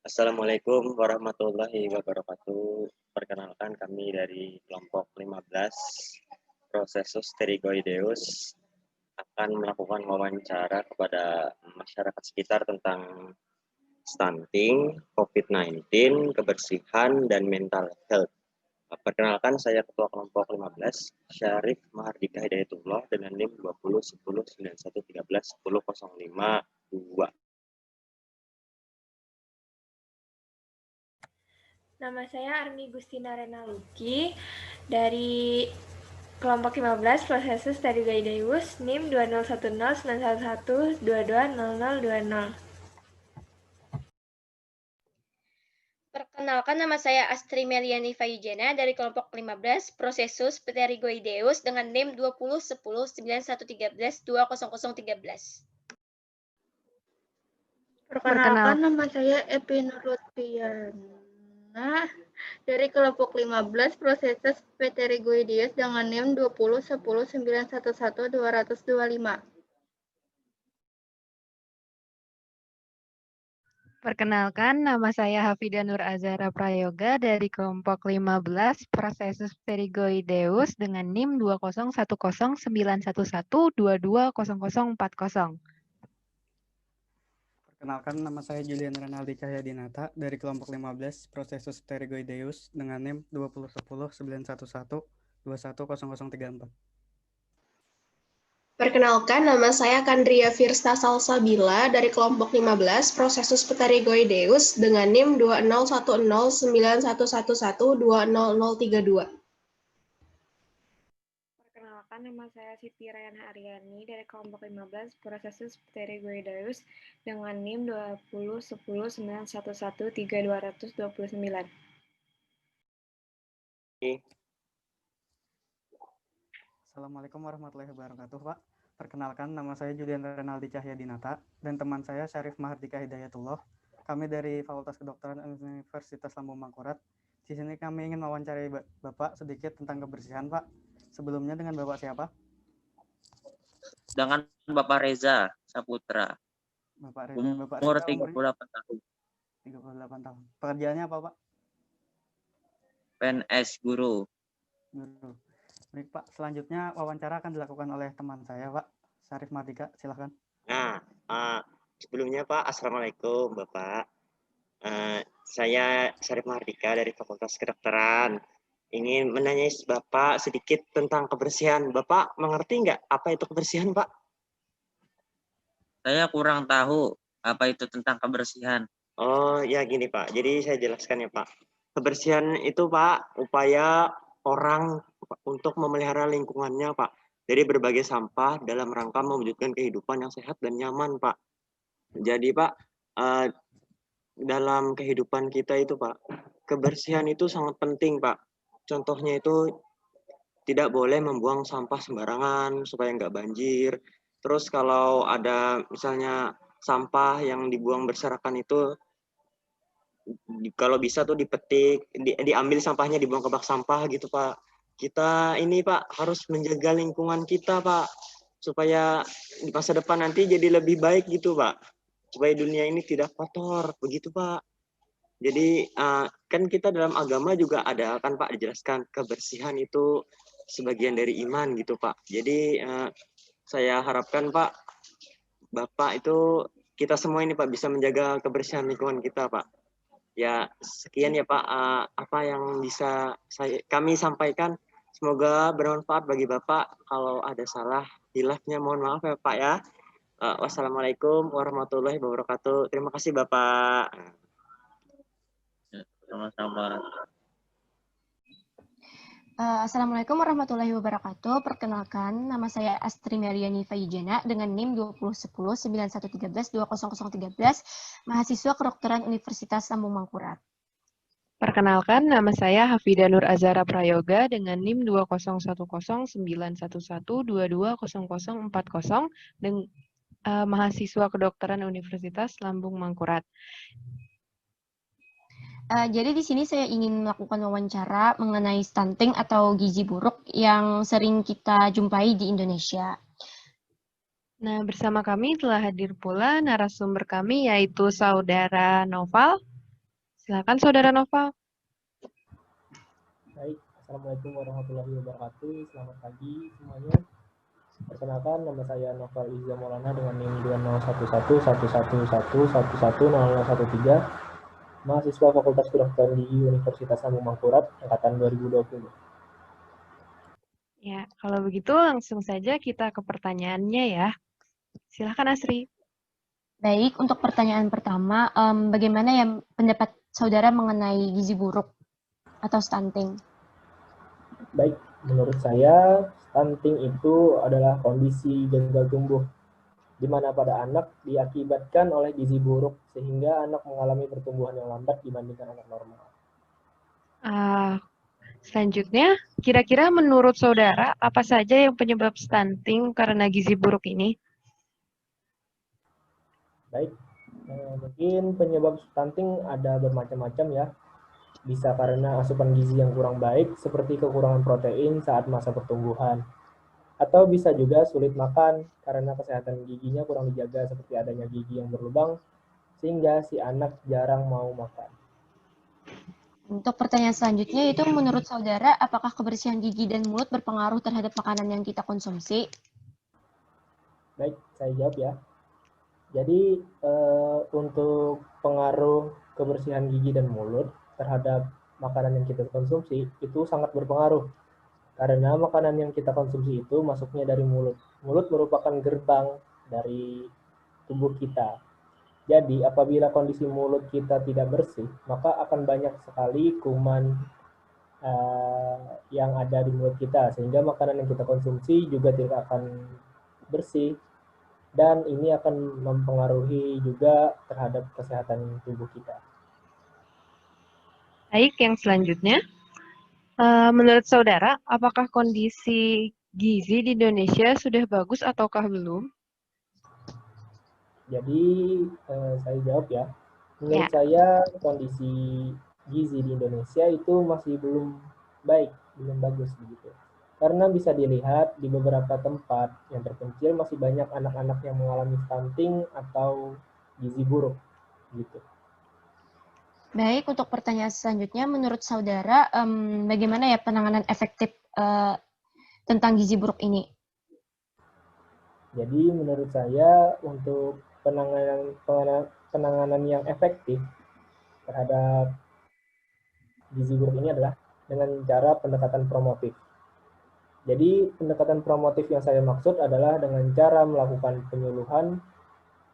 Assalamualaikum warahmatullahi wabarakatuh. Perkenalkan kami dari kelompok 15 Processus pterygoideus akan melakukan wawancara kepada masyarakat sekitar tentang stunting, COVID-19, kebersihan, dan mental health. Perkenalkan, saya Ketua Kelompok 15, Syarif Mahardika Hidayatullah dengan NIM 20 10 91 13 10 05 2. Nama saya Armi Gustina Renaluki dari kelompok 15 Processus pterygoideus NIM 201091122020. Perkenalkan, nama saya Astri Meliani Fayujena dari kelompok 15 Processus pterygoideus dengan NIM 20 10 91 13 20013. Perkenalkan, nama saya Epi Nurlutfiana dari kelompok 15 Processus pterygoideus dengan NIM 20 10 911 225. Perkenalkan, nama saya Hafida Nur Azhara Prayoga dari kelompok 15 Processus pterygoideus dengan NIM 2010911220040. Perkenalkan, nama saya Julian Renaldi Cahyadinata dari kelompok 15 Processus pterygoideus dengan NIM 2010911 Perkenalkan, nama saya Kandria Firsta Salsabila dari kelompok 15 Processus pterygoideus dengan NIM 2010911120032. Perkenalkan, nama saya Siti Rayana Aryani dari kelompok 15 Processus pterygoideus dengan NIM 20 10 911 3229. Assalamualaikum warahmatullahi wabarakatuh, Pak. Perkenalkan, nama saya Julian Renaldi Cahyadinata dan teman saya Syarif Mahardika Hidayatullah. Kami dari Fakultas Kedokteran Universitas Lambung Mangkurat. Di sini kami ingin mewawancarai Bapak sedikit tentang kebersihan, Pak. Sebelumnya dengan Bapak siapa? Dengan Bapak Reza Saputra. Bapak Reza, umur 38 tahun. 38 tahun. Pekerjaannya apa, Pak? PNS guru. Baik, Pak. Selanjutnya wawancara akan dilakukan oleh teman saya, Pak. Syarif Mahardika, silahkan. Nah, sebelumnya Pak, Assalamualaikum Bapak. Saya Syarif Mahardika dari Fakultas Kedokteran. Ingin menanyai Bapak sedikit tentang kebersihan. Bapak mengerti nggak apa itu kebersihan, Pak? Saya kurang tahu apa itu tentang kebersihan. Oh ya gini Pak, jadi saya jelaskan ya Pak. Kebersihan itu Pak, upaya orang untuk memelihara lingkungannya Pak. Dari berbagai sampah dalam rangka mewujudkan kehidupan yang sehat dan nyaman Pak. Jadi Pak, dalam kehidupan kita itu Pak, kebersihan itu sangat penting Pak. Contohnya itu tidak boleh membuang sampah sembarangan supaya nggak banjir. Terus kalau ada misalnya sampah yang dibuang berserakan itu, kalau bisa tuh dipetik, diambil sampahnya dibuang ke bak sampah gitu Pak. Kita ini Pak harus menjaga lingkungan kita Pak, supaya di masa depan nanti jadi lebih baik gitu Pak. Supaya dunia ini tidak kotor, begitu Pak. Jadi kan kita dalam agama juga ada kan Pak dijelaskan kebersihan itu sebagian dari iman gitu Pak. Jadi saya harapkan Pak, Bapak itu kita semua ini Pak bisa menjaga kebersihan lingkungan kita Pak. Ya sekian ya Pak apa yang bisa kami sampaikan. Semoga bermanfaat bagi Bapak. Kalau ada salah hilafnya mohon maaf ya Pak ya. Wassalamualaikum warahmatullahi wabarakatuh. Terima kasih Bapak. Sama-sama. Assalamualaikum warahmatullahi wabarakatuh. Perkenalkan, nama saya Astri Meliani Fayujena dengan NIM 20109113200013, mahasiswa kedokteran Universitas Lambung Mangkurat. Perkenalkan, nama saya Hafida Nur Azhara Prayoga dengan NIM 2010911220040 dan mahasiswa kedokteran Universitas Lambung Mangkurat. Jadi di sini saya ingin melakukan wawancara mengenai stunting atau gizi buruk yang sering kita jumpai di Indonesia. Nah, bersama kami telah hadir pula narasumber kami yaitu Saudara Noval. Silakan Saudara Noval. Baik, Assalamualaikum warahmatullahi wabarakatuh. Selamat pagi semuanya. Perkenalkan, nama saya Noval Izza Maulana dengan NIM 2011111110013, mahasiswa Fakultas Kedokteran Gigi Universitas Lambung Mangkurat, angkatan 2020. Ya, kalau begitu langsung saja kita ke pertanyaannya ya. Silakan Asri. Baik, untuk pertanyaan pertama, bagaimana ya pendapat saudara mengenai gizi buruk atau stunting? Baik, menurut saya stunting itu adalah kondisi gagal tumbuh di mana pada anak diakibatkan oleh gizi buruk sehingga anak mengalami pertumbuhan yang lambat dibandingkan anak normal. Selanjutnya, kira-kira menurut saudara apa saja yang penyebab stunting karena gizi buruk ini? Baik, mungkin penyebab stunting ada bermacam-macam ya. Bisa karena asupan gizi yang kurang baik seperti kekurangan protein saat masa pertumbuhan. Atau bisa juga sulit makan karena kesehatan giginya kurang dijaga seperti adanya gigi yang berlubang sehingga si anak jarang mau makan. Untuk pertanyaan selanjutnya itu menurut saudara apakah kebersihan gigi dan mulut berpengaruh terhadap makanan yang kita konsumsi? Baik, saya jawab ya. Jadi untuk pengaruh kebersihan gigi dan mulut terhadap makanan yang kita konsumsi itu sangat berpengaruh. Karena makanan yang kita konsumsi itu masuknya dari mulut. Mulut merupakan gerbang dari tubuh kita. Jadi apabila kondisi mulut kita tidak bersih, maka akan banyak sekali kuman yang ada di mulut kita. Sehingga makanan yang kita konsumsi juga tidak akan bersih. Dan ini akan mempengaruhi juga terhadap kesehatan tubuh kita. Baik, yang selanjutnya. Menurut saudara, apakah kondisi gizi di Indonesia sudah bagus ataukah belum? Jadi saya jawab ya. Menurut saya kondisi gizi di Indonesia itu masih belum baik, belum bagus begitu. Karena bisa dilihat di beberapa tempat yang terpencil masih banyak anak-anak yang mengalami stunting atau gizi buruk gitu. Baik, untuk pertanyaan selanjutnya, menurut saudara bagaimana ya penanganan efektif tentang gizi buruk ini? Jadi menurut saya untuk penanganan yang efektif terhadap gizi buruk ini adalah dengan cara pendekatan promotif. Jadi pendekatan promotif yang saya maksud adalah dengan cara melakukan penyuluhan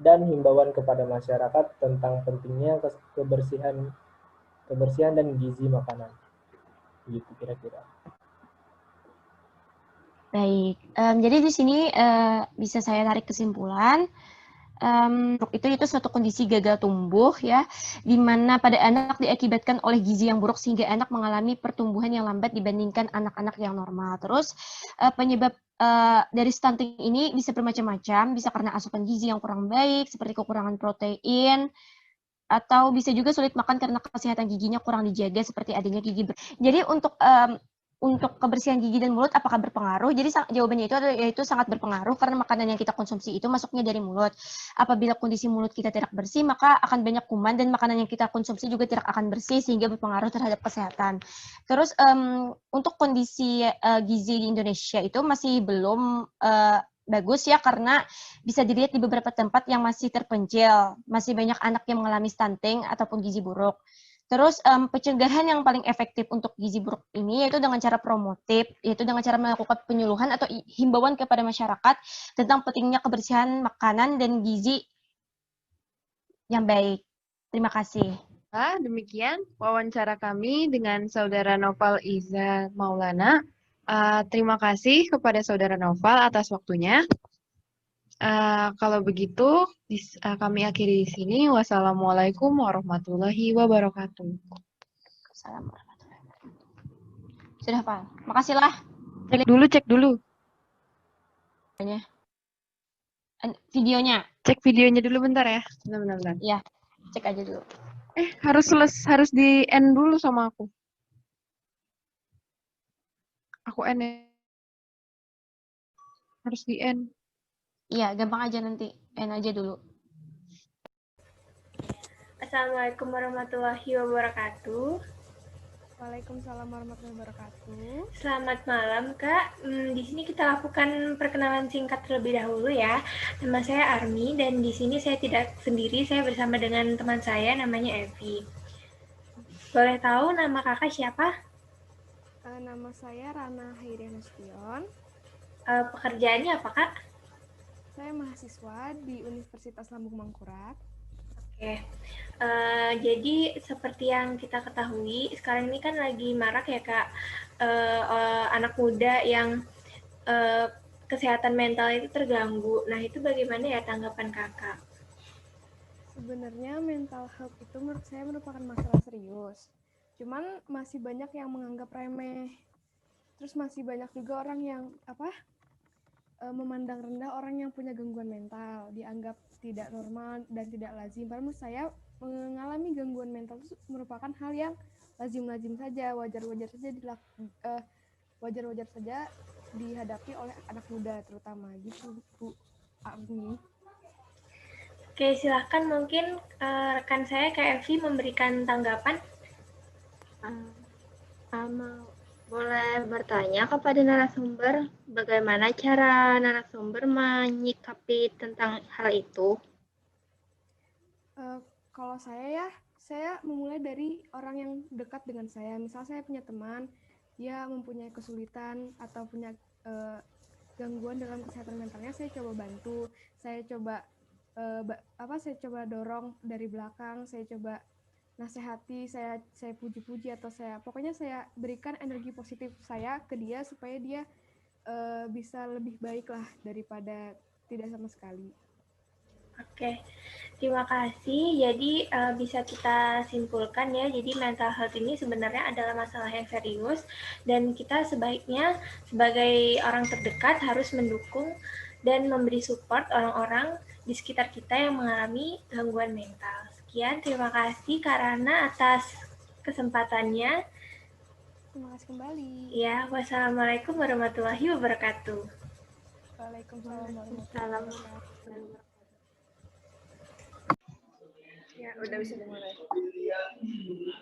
dan himbauan kepada masyarakat tentang pentingnya kebersihan dan gizi makanan. Gitu kira-kira. Baik, jadi di sini bisa saya tarik kesimpulan. Itu suatu kondisi gagal tumbuh ya, di mana pada anak diakibatkan oleh gizi yang buruk sehingga anak mengalami pertumbuhan yang lambat dibandingkan anak-anak yang normal. Terus penyebab dari stunting ini bisa bermacam-macam, bisa karena asupan gizi yang kurang baik seperti kekurangan protein, atau bisa juga sulit makan karena kesehatan giginya kurang dijaga seperti adanya gigi. Jadi untuk kebersihan gigi dan mulut apakah berpengaruh? Jadi jawabannya yaitu sangat berpengaruh karena makanan yang kita konsumsi itu masuknya dari mulut. Apabila kondisi mulut kita tidak bersih, maka akan banyak kuman dan makanan yang kita konsumsi juga tidak akan bersih sehingga berpengaruh terhadap kesehatan. Terus untuk kondisi gizi di Indonesia itu masih belum bagus ya karena bisa dilihat di beberapa tempat yang masih terpencil, masih banyak anak yang mengalami stunting ataupun gizi buruk. Terus pencegahan yang paling efektif untuk gizi buruk ini yaitu dengan cara promotif, yaitu dengan cara melakukan penyuluhan atau himbauan kepada masyarakat tentang pentingnya kebersihan makanan dan gizi yang baik. Terima kasih. Demikian wawancara kami dengan Saudara Noval Izza Maulana. Terima kasih kepada Saudara Noval atas waktunya. Kalau begitu, kami akhiri di sini. Wassalamualaikum warahmatullahi wabarakatuh. Sudah, Pak. Makasihlah. Cek dulu. Videonya. Cek videonya dulu bentar ya. Bentar. Iya, cek aja dulu. Harus di end dulu sama aku. Aku end ya. Harus di end. Iya, gampang aja nanti. End aja dulu. Assalamualaikum warahmatullahi wabarakatuh. Waalaikumsalam warahmatullahi wabarakatuh. Selamat malam, Kak. Di sini kita lakukan perkenalan singkat terlebih dahulu ya. Nama saya Armi dan di sini saya tidak sendiri, saya bersama dengan teman saya namanya Evi. Boleh tahu nama kakak siapa? Nama saya Rana Hairih Nasution. Pekerjaannya apa, Kak? Saya mahasiswa di Universitas Lambung Mangkurat. Oke, jadi seperti yang kita ketahui, sekarang ini kan lagi marak ya Kak, anak muda yang kesehatan mental itu terganggu. Nah itu bagaimana ya tanggapan Kakak? Sebenarnya mental health itu menurut saya merupakan masalah serius. Cuman masih banyak yang menganggap remeh. Terus masih banyak juga orang yang memandang rendah orang yang punya gangguan mental, dianggap tidak normal dan tidak lazim. Padahal menurut saya mengalami gangguan mental itu merupakan hal yang lazim-lazim saja, wajar-wajar saja dihadapi oleh anak muda terutama gitu, Bu Armi. Oke, silahkan mungkin rekan saya Kak Evi memberikan tanggapan. Boleh bertanya kepada narasumber bagaimana cara narasumber menyikapi tentang hal itu? Kalau saya memulai dari orang yang dekat dengan saya. Misal saya punya teman, dia mempunyai kesulitan atau punya gangguan dalam kesehatan mentalnya, saya coba bantu, saya coba dorong dari belakang, saya coba nasihati, saya puji-puji atau pokoknya saya berikan energi positif saya ke dia supaya dia bisa lebih baik lah daripada tidak sama sekali. Oke, terima kasih. Jadi bisa kita simpulkan ya, jadi mental health ini sebenarnya adalah masalah yang serius dan kita sebaiknya sebagai orang terdekat harus mendukung dan memberi support orang-orang di sekitar kita yang mengalami gangguan mental. Sekian, terima kasih Kak Rana atas kesempatannya. Terima kasih kembali. Ya, wassalamualaikum warahmatullahi wabarakatuh. Waalaikumsalam warahmatullahi wabarakatuh. Ya, udah bisa dimulai.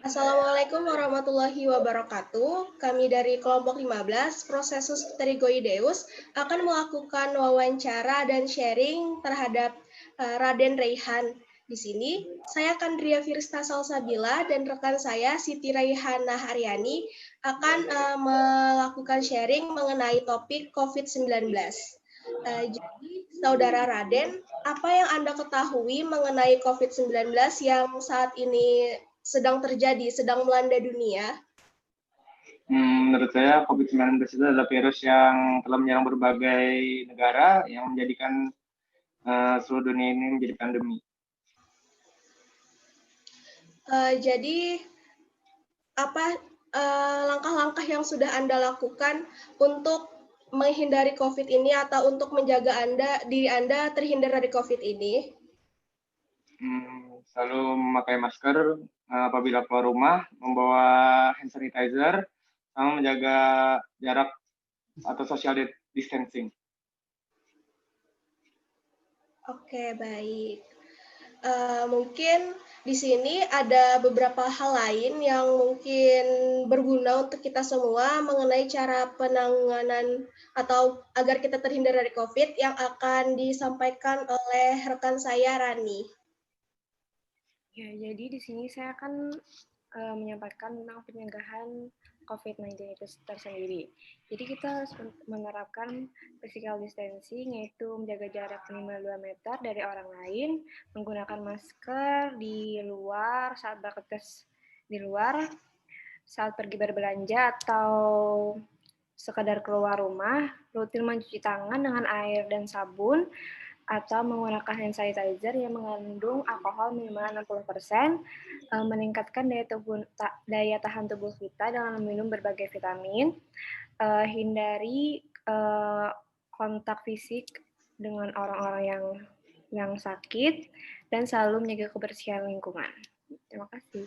Assalamualaikum warahmatullahi wabarakatuh. Kami dari kelompok 15, Processus Pterygoideus, akan melakukan wawancara dan sharing terhadap Raden Raihan. Di sini, saya Kandria Firsta Salsabila dan rekan saya Siti Raihana Haryani akan melakukan sharing mengenai topik COVID-19. Jadi, Saudara Raden, apa yang Anda ketahui mengenai COVID-19 yang saat ini sedang terjadi, sedang melanda dunia? Menurut saya, COVID-19 itu adalah virus yang telah menyerang berbagai negara yang menjadikan seluruh dunia ini menjadi pandemi. Jadi, apa langkah-langkah yang sudah Anda lakukan untuk menghindari COVID ini atau untuk menjaga diri Anda terhindar dari COVID ini? Selalu memakai masker apabila keluar rumah, membawa hand sanitizer, sama menjaga jarak atau social distancing. Oke, baik. Mungkin di sini ada beberapa hal lain yang mungkin berguna untuk kita semua mengenai cara penanganan atau agar kita terhindar dari COVID yang akan disampaikan oleh rekan saya Rani. Ya, jadi di sini saya akan menyampaikan tentang pencegahan COVID-19 itu tersendiri. Jadi kita harus menerapkan physical distancing, yaitu menjaga jarak minimal 2 meter dari orang lain, menggunakan masker di luar saat beraktivitas di luar, saat pergi berbelanja atau sekadar keluar rumah, rutin mencuci tangan dengan air dan sabun, atau menggunakan hand sanitizer yang mengandung alkohol minimal 60%, meningkatkan daya tahan tubuh kita dengan meminum berbagai vitamin, hindari kontak fisik dengan orang-orang yang sakit, dan selalu menjaga kebersihan lingkungan. Terima kasih.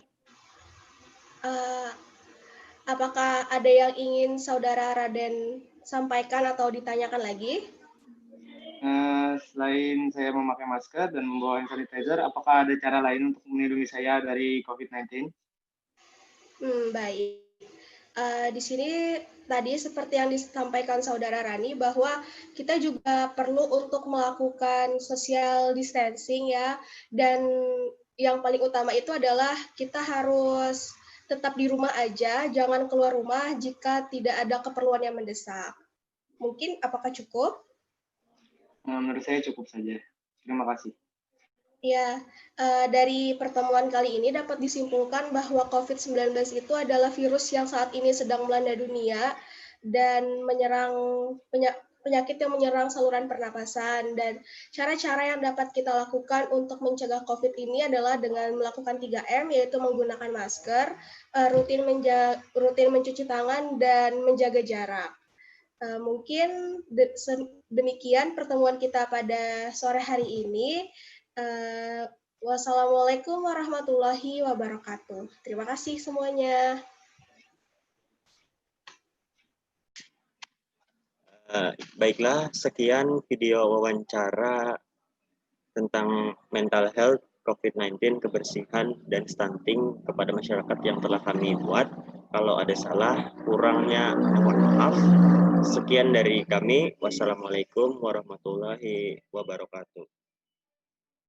Apakah ada yang ingin Saudara Raden sampaikan atau ditanyakan lagi? selain saya memakai masker dan membawa hand sanitizer, apakah ada cara lain untuk melindungi saya dari COVID-19? Baik. Di sini tadi seperti yang disampaikan Saudara Rani bahwa kita juga perlu untuk melakukan social distancing ya, dan yang paling utama itu adalah kita harus tetap di rumah aja, jangan keluar rumah jika tidak ada keperluan yang mendesak. Mungkin apakah cukup? Menurut saya cukup saja. Terima kasih. Ya, dari pertemuan kali ini dapat disimpulkan bahwa COVID-19 itu adalah virus yang saat ini sedang melanda dunia dan menyerang penyakit yang menyerang saluran pernapasan, dan cara-cara yang dapat kita lakukan untuk mencegah COVID ini adalah dengan melakukan 3M, yaitu menggunakan masker, rutin mencuci tangan, dan menjaga jarak. Mungkin demikian pertemuan kita pada sore hari ini. Wassalamualaikum warahmatullahi wabarakatuh. Terima kasih semuanya. Baiklah, sekian video wawancara tentang mental health, COVID-19, kebersihan, dan stunting kepada masyarakat yang telah kami buat. Kalau ada salah, kurangnya mohon maaf. Sekian dari kami. Wassalamualaikum warahmatullahi wabarakatuh.